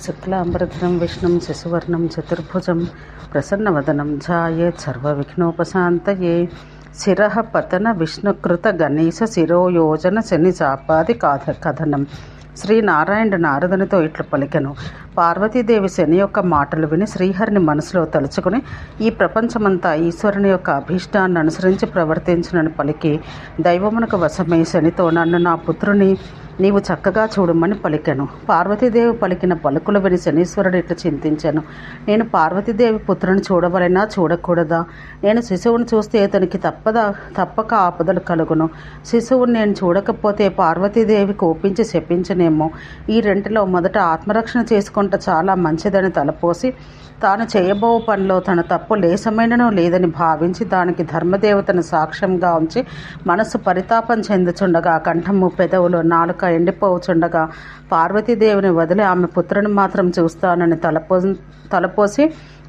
శుక్లాంబరధరం విష్ణుం శశివర్ణం చతుర్భుజం ప్రసన్నవదనం ధ్యాయేత్ సర్వవిఘ్నోపశాంతయే. శిరః పతన విష్ణుకృత గణేశ శిరోయోజన శని చాపాది కథనం. శ్రీనారాయణుడు నారదునితో ఇట్లు పలికెను. పార్వతీదేవి శని యొక్క మాటలు విని శ్రీహరిని మనసులో తలుచుకుని ఈ ప్రపంచమంతా ఈశ్వరుని యొక్క అభీష్టాన్ని అనుసరించి ప్రవర్తించునని పలికి దైవమునకు వశమై శనితో నన్ను నా పుత్రుని నీవు చక్కగా చూడమని పలికెను. పార్వతీదేవి పలికిన పలుకులు విని శనీశ్వరుడు ఇట్లు చింతించాను. నేను పార్వతీదేవి పుత్రుని చూడవలెనా చూడకూడదా? నేను శిశువుని చూస్తే అతనికి తప్పక ఆపదలు కలుగును. శిశువుని నేను చూడకపోతే పార్వతీదేవి కోపించి శపించనేమో. ఈ రెంటిలో మొదట ఆత్మరక్షణ చేసుకుంటే చాలా మంచిదని తలపోసి తాను చేయబో పనిలో తన తప్పు లేసమైనను లేదని భావించి దానికి ధర్మదేవతను సాక్ష్యంగా ఉంచి మనసు పరితాపం చెందుచుండగా కంఠము పెదవులు నాలుక ఎండిపోచుండగా పార్వతీదేవిని వదిలి ఆమె పుత్రుని మాత్రం చూస్తానని తలపోసి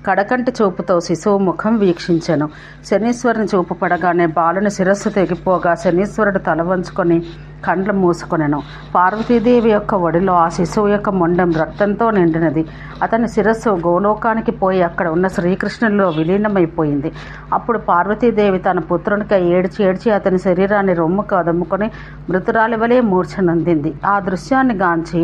కడకంటి చూపుతో శిశువు ముఖం వీక్షించెను. శనీశ్వరుని చూపు పడగానే బాలుని శిరస్సు తెగిపోగా శనీశ్వరుడు తల వంచుకొని కండ్లు మూసుకొనెను. పార్వతీదేవి యొక్క ఒడిలో ఆ శిశువు యొక్క మొండెం రక్తంతో నిండినది. అతని శిరస్సు గోలోకానికి పోయి అక్కడ ఉన్న శ్రీకృష్ణునిలో విలీనమైపోయింది. అప్పుడు పార్వతీదేవి తన పుత్రునికి ఏడ్చి అతని శరీరాన్ని రొమ్ముకు అదమ్ముకొని మృతురాలి వలె మూర్ఛనందింది. ఆ దృశ్యాన్ని గాంచి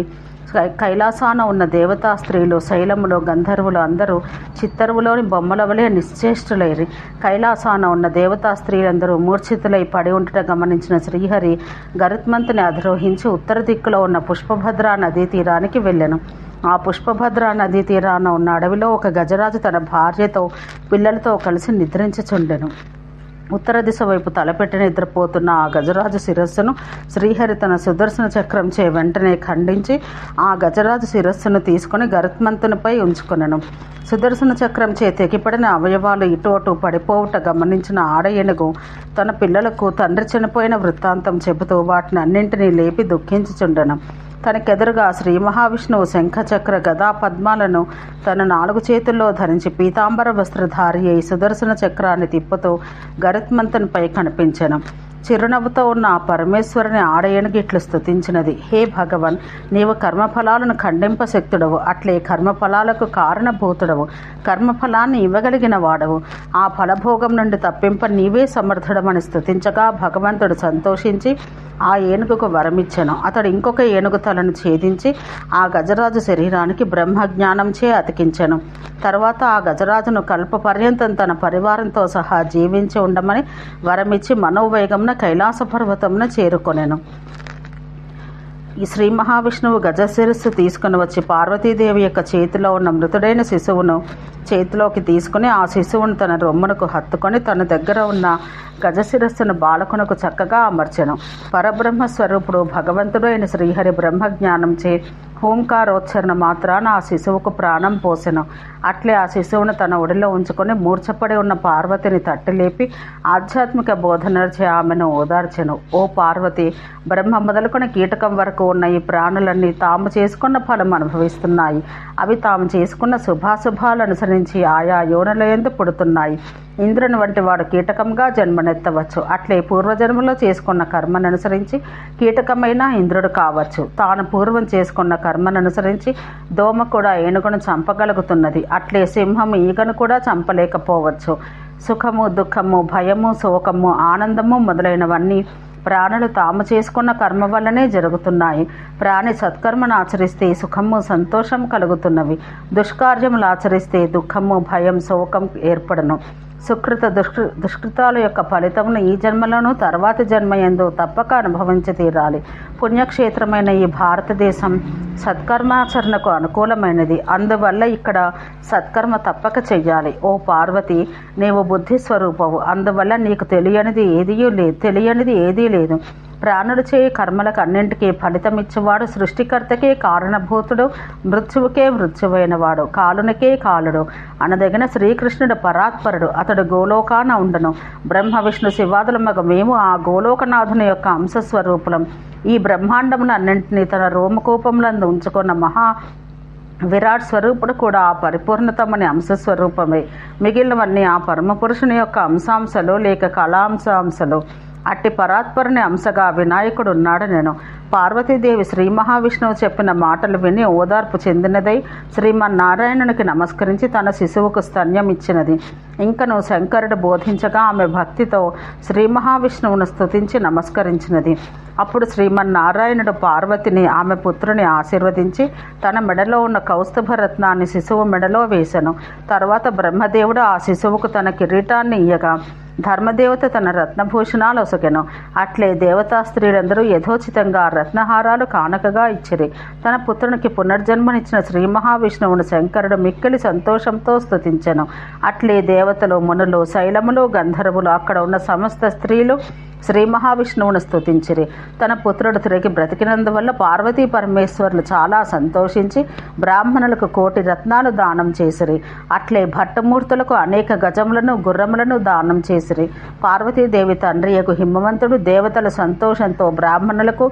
కైలాసాన ఉన్న దేవతా స్త్రీలు, శైలములో గంధర్వులు అందరూ చిత్తరువులోని బొమ్మల వలె నిశ్చేష్టులైరి. కైలాసాన ఉన్న దేవతా స్త్రీలందరూ మూర్ఛితులై పడి ఉంటుట గమనించిన శ్రీహరి గరుత్మంతుని అధిరోహించి ఉత్తర దిక్కులో ఉన్న పుష్పభద్రా నదీ తీరానికి వెళ్ళెను. ఆ పుష్పభద్రా నదీ తీరాన ఉన్న అడవిలో ఒక గజరాజు తన భార్యతో పిల్లలతో కలిసి నిద్రించుచుండెను. ఉత్తర దిశ వైపు తలపెట్టి నిద్రపోతున్న ఆ గజరాజు శిరస్సును శ్రీహరి తన సుదర్శన చక్రం చే వెంటనే ఖండించి ఆ గజరాజు శిరస్సును తీసుకుని గరుత్మంతునిపై ఉంచుకొనెను. సుదర్శన చక్రం చే తెగిపడిన అవయవాలు ఇటు అటు పడిపోవుట గమనించిన ఆడ ఏనుగు తన పిల్లలకు తండ్రి చనిపోయిన వృత్తాంతం చెబుతూ వాటిని అన్నింటినీ లేపి దుఃఖించుచుండెను. తనకెదురుగా శ్రీ మహావిష్ణువు శంఖచక్ర గదా పద్మాలను తన 4 చేతుల్లో ధరించి పీతాంబర వస్త్రధారి అయి సుదర్శన చక్రాన్ని తిప్పుతూ గరుత్మంతునిపై కనిపించెను. చిరునవ్వుతో ఉన్న ఆ పరమేశ్వరుని ఆడ ఏనుగు ఇట్లు స్తుతించినది. హే భగవన్, నీవు కర్మఫలాలను ఖండింపశక్తుడవు, అట్లే కర్మఫలాలకు కారణభూతుడవు, కర్మఫలాన్ని ఇవ్వగలిగిన వాడవు. ఆ ఫలభోగం నుండి తప్పింప నీవే సమర్థుడమని స్తుతించగా భగవంతుడు సంతోషించి ఆ ఏనుగుకు వరమిచ్చెను. అతడు ఇంకొక ఏనుగు తలను ఛేదించి ఆ గజరాజు శరీరానికి బ్రహ్మజ్ఞానం చే అతికించెను. తర్వాత ఆ గజరాజును కల్ప పర్యంతం తన పరివారంతో సహా జీవించి ఉండమని వరమిచ్చి మనోవేగంన కైలాస పర్వతమున చేరుకొనెను. ఈ శ్రీ మహావిష్ణువు గజశిరస్సు తీసుకుని వచ్చి పార్వతీదేవి యొక్క చేతిలో ఉన్న మృతుడైన శిశువును చేతిలోకి తీసుకుని ఆ శిశువును తన రొమ్మునకు హత్తుకొని తన దగ్గర ఉన్న గజశిరస్సును బాలకునకు చక్కగా అమర్చెను. పరబ్రహ్మ స్వరూపుడు భగవంతుడైన శ్రీహరి బ్రహ్మజ్ఞానం చే హోంకారోచ్చరణ మాత్రాన ఆ శిశువుకు ప్రాణం పోసెను. అట్లే ఆ శిశువును తన ఒడిలో ఉంచుకొని మూర్ఛపడి ఉన్న పార్వతిని తట్టిలేపి ఆధ్యాత్మిక బోధనచే ఆమెను ఓదార్చెను. ఓ పార్వతి, బ్రహ్మ మొదలుకొని కీటకం వరకు ఉన్న ఈ ప్రాణులన్నీ తాము చేసుకున్న ఫలం అనుభవిస్తున్నాయి. అవి తాము చేసుకున్న శుభాశుభాలు అనుసరించి ఆయా యోనులయందు పుడుతున్నాయి. ఇంద్రుని వంటి వాడు కీటకంగా జన్మనెత్తవచ్చు. అట్లే పూర్వజన్మలో చేసుకున్న కర్మను అనుసరించి కీటకమైన ఇంద్రుడు కావచ్చు. తాను పూర్వం చేసుకున్న కర్మను అనుసరించి దోమ కూడా ఏనుగును చంపగలుగుతున్నది. అట్లే సింహము ఈగను కూడా చంపలేకపోవచ్చు. సుఖము, దుఃఖము, భయము, శోకము, ఆనందము మొదలైనవన్నీ ప్రాణులు తాము చేసుకున్న కర్మ వల్లనే జరుగుతున్నాయి. ప్రాణి సత్కర్మను ఆచరిస్తే సుఖము, సంతోషం కలుగుతున్నవి. దుష్కార్యములు ఆచరిస్తే దుఃఖము, భయం, శోకం ఏర్పడను. సుకృత దుష్కృతాల యొక్క ఫలితమును ఈ జన్మలోనూ తర్వాతి జన్మయందు తప్పక అనుభవించి తీరాలి. పుణ్యక్షేత్రమైన ఈ భారతదేశం సత్కర్మాచరణకు అనుకూలమైనది. అందువల్ల ఇక్కడ సత్కర్మ తప్పక చెయ్యాలి. ఓ పార్వతి, నీవు బుద్ధి స్వరూపవు. అందువల్ల నీకు తెలియనిది ఏదీ లేదు. ప్రాణుడు చేయ కర్మలకు అన్నింటికీ ఫలితమిచ్చేవాడు సృష్టికర్తకే కారణభూతుడు, మృత్యువుకే మృత్యువైన వాడు, కాలునికే కాలుడు అనదగిన శ్రీకృష్ణుడు పరాత్పరుడు. అతడు గోలోకాన ఉండను. బ్రహ్మ విష్ణు శివాదుల మగ మేము ఆ గోలోకనాథుని యొక్క అంశస్వరూపులం. ఈ బ్రహ్మాండమును అన్నింటినీ తన రోమకూపములందు ఉంచుకున్న మహా విరాట్ స్వరూపుడు కూడా ఆ పరిపూర్ణతమని అంశస్వరూపమే. మిగిలినవన్నీ ఆ పరమపురుషుని యొక్క అంశాంశలు లేక కళాంశాంశలు. అట్టి పరాత్పరుని అంశగా వినాయకుడు ఉన్నాడు. నేను పార్వతీదేవి శ్రీ మహావిష్ణువు చెప్పిన మాటలు విని ఓదార్పు చెందినదై శ్రీమన్నారాయణునికి నమస్కరించి తన శిశువుకు స్తన్యం ఇచ్చినది. ఇంకను శంకరుడు బోధించగా ఆమె భక్తితో శ్రీ మహావిష్ణువును స్తుతించి నమస్కరించినది. అప్పుడు శ్రీమన్నారాయణుడు పార్వతిని ఆమె పుత్రుని ఆశీర్వదించి తన మెడలో ఉన్న కౌస్తుభ రత్నాన్ని శిశువు మెడలో వేసెను. తర్వాత బ్రహ్మదేవుడు ఆ శిశువుకు తన కిరీటాన్ని ఇయ్యగా ధర్మదేవత తన రత్నభూషణాలు ఒసగెను. అట్లే దేవతా స్త్రీలందరూ యథోచితంగా రత్నహారాలు కానుకగా ఇచ్చిరి. తన పుత్రునికి పునర్జన్మనిచ్చిన శ్రీ మహావిష్ణువును శంకరుడు మిక్కిలి సంతోషంతో స్తుతించెను. అట్లే దేవతలు, మునులు, శైలములు, గంధర్వులు, అక్కడ ఉన్న సమస్త స్త్రీలు శ్రీ మహావిష్ణువును స్తుతించిరి. తన పుత్రుడు తిరిగి బ్రతికినందువల్ల పార్వతీ పరమేశ్వరులు చాలా సంతోషించి బ్రాహ్మణులకు 1,000 రత్నాలు దానం చేసిరి. అట్లే భట్టమూర్తులకు అనేక గజములను, గుర్రములను దానం చేసిరి. పార్వతీదేవి తండ్రియకు హిమవంతుడు దేవతల సంతోషంతో బ్రాహ్మణులకు,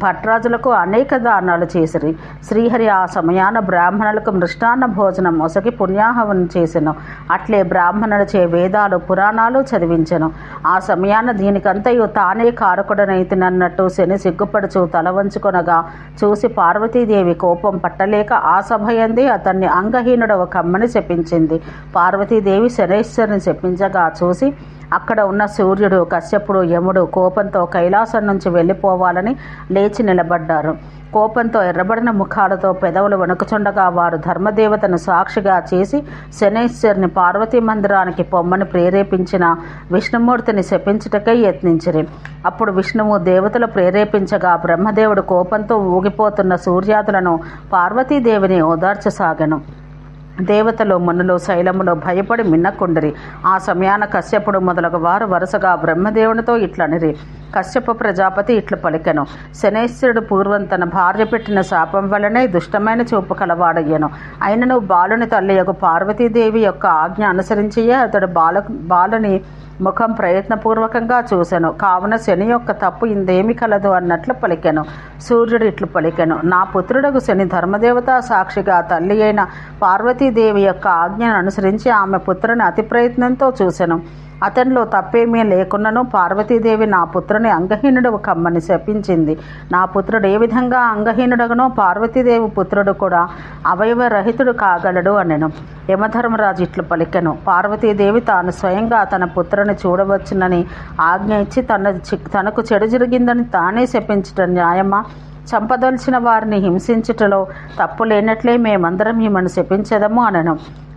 భట్రాజులకు అనేక దానాలు చేసిరి. శ్రీహరి ఆ సమయాన బ్రాహ్మణులకు మృష్టాన్న భోజనం ఒసగి పుణ్యాహవనం చేసెను. అట్లే బ్రాహ్మణులచే వేదాలు, పురాణాలు చదివించెను. ఆ సమయాన దీనికంతయు తానే కారకుడనైతినన్నట్టు శని సిగ్గుపడుచు తల వంచుకొనగా చూసి పార్వతీదేవి కోపం పట్టలేక ఆ సభయందే అతన్ని అంగహీనుడవ కమ్మని శపించింది. పార్వతీదేవి శనేశ్వరుని శపించగా చూసి అక్కడ ఉన్న సూర్యుడు, కశ్యపుడు, యముడు కోపంతో కైలాసం నుంచి వెళ్ళిపోవాలని లేచి నిలబడ్డారు. కోపంతో ఎర్రబడిన ముఖాలతో పెదవులు వణుకుచుండగా వారు ధర్మదేవతను సాక్షిగా చేసి శనేశ్వరుని పార్వతీ మందిరానికి పొమ్మని ప్రేరేపించిన విష్ణుమూర్తిని శపించుటకై యత్నించిరి. అప్పుడు విష్ణువు దేవతలు ప్రేరేపించగా బ్రహ్మదేవుడు కోపంతో ఊగిపోతున్న సూర్యాదులను, పార్వతీదేవిని ఓదార్చసాగెను. దేవతలు, మునులు, శైలములు భయపడి మిన్నకుండిరి. ఆ సమయాన కశ్యపుడు మొదలగు వారు వరుసగా బ్రహ్మదేవునితో ఇట్లనిరి. కశ్యప ప్రజాపతి ఇట్లు పలికెను: శనేశ్వరుడు పూర్వం తన భార్య పెట్టిన శాపం వలనే దుష్టమైన చూపు కలవాడయ్యను. అయినను బాలుని తల్లియగు పార్వతీదేవి యొక్క ఆజ్ఞ అనుసరించియే అతడు బాలుని ముఖం ప్రయత్నపూర్వకంగా చూసెను. కావున శని యొక్క తప్పు ఇందేమి కలదు అన్నట్లు పలికెను. సూర్యుడు ఇట్లు పలికెను: నా పుత్రుడకు శని ధర్మదేవత సాక్షిగా తల్లి అయిన పార్వతీదేవి యొక్క ఆజ్ఞను అనుసరించి ఆమె పుత్రుని అతి ప్రయత్నంతో చూసెను. అతనిలో తప్పేమీ లేకున్నను పార్వతీదేవి నా పుత్రుని అంగహీనుడు కమ్మని శపించింది. నా పుత్రుడు ఏ విధంగా అంగహీనుడగనో పార్వతీదేవి పుత్రుడు కూడా అవయవరహితుడు కాగలడు అనెను. యమధర్మరాజు ఇట్లు పలికెను: పార్వతీదేవి తాను స్వయంగా తన పుత్రుని చూడవచ్చునని ఆజ్ఞ ఇచ్చి తనకు చెడు జరిగిందని తానే శపించటం న్యాయమా? చంపదలిచిన వారిని హింసించుటలో తప్పు లేనట్లే మేమందరం ఈమెను శపించదము అనెను.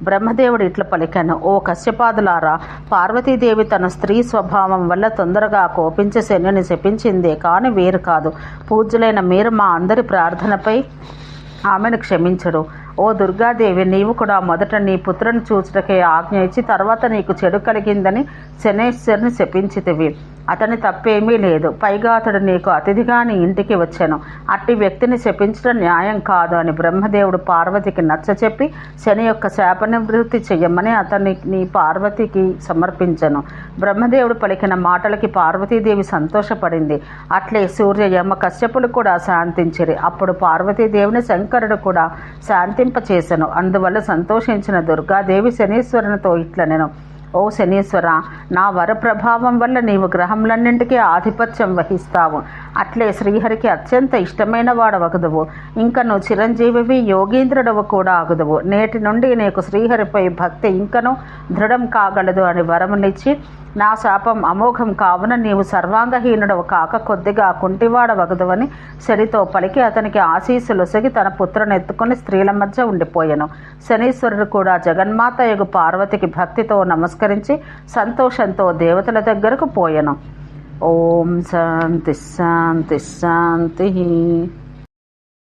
బ్రహ్మదేవుడు ఇట్లా పలికెను: ఓ కశ్యపాదులారా, పార్వతీదేవి తన స్త్రీ స్వభావం వల్ల తొందరగా కోపించి శనిని శపించిందే కాని వేరు కాదు. పూజ్యులైన మీరు మా అందరి ప్రార్థనపై ఆమెను క్షమించరు. ఓ దుర్గాదేవి, నీవు కూడా మొదట నీ పుత్రుని చూచుటకే ఆజ్ఞ ఇచ్చి తర్వాత నీకు చెడు కలిగిందని శనేశ్వరుని శపించితివి. అతని తప్పేమీ లేదు. పైగా అతడు నీకు అతిథిగా నీ ఇంటికి వచ్చాను. అట్టి వ్యక్తిని శపించడం న్యాయం కాదు అని బ్రహ్మదేవుడు పార్వతికి నచ్చచెప్పి శని యొక్క శాప నివృత్తి చెయ్యమని అతన్ని నీ పార్వతికి సమర్పించను. బ్రహ్మదేవుడు పలికిన మాటలకి పార్వతీదేవి సంతోషపడింది. అట్లే సూర్య, యమ, కశ్యపులు కూడా శాంతించిరి. అప్పుడు పార్వతీదేవిని శంకరుడు కూడా శాంతింపచేసెను. అందువల్ల సంతోషించిన దుర్గాదేవి శనీశ్వరునితో ఇట్లనెను: ఓ శనీశ్వర, నా వర ప్రభావం వల్ల నీవు గ్రహములన్నింటికీ ఆధిపత్యం వహిస్తావు. అట్లే శ్రీహరికి అత్యంత ఇష్టమైన వాడవగుదువు. ఇంకను చిరంజీవివి, యోగీంద్రుడవు కూడా అగుదువు. నేటి నుండి నీకు శ్రీహరిపై భక్తి ఇంకను దృఢం కాగలదు అని వరమునిచ్చి నా శాపం అమోఘం కావున నీవు సర్వాంగహీనుడవు కాక కొద్దిగా కుంటివాడవగదువని శనితో పలికి అతనికి ఆశీస్సులొసగి తన పుత్రుని ఎత్తుకుని స్త్రీల మధ్య ఉండిపోయెను. శనీశ్వరుడు కూడా జగన్మాతయగు పార్వతికి భక్తితో నమస్కరించి సంతోషంతో దేవతల దగ్గరకు పోయెను. ఓం శాంతి శాంతి శాంతి.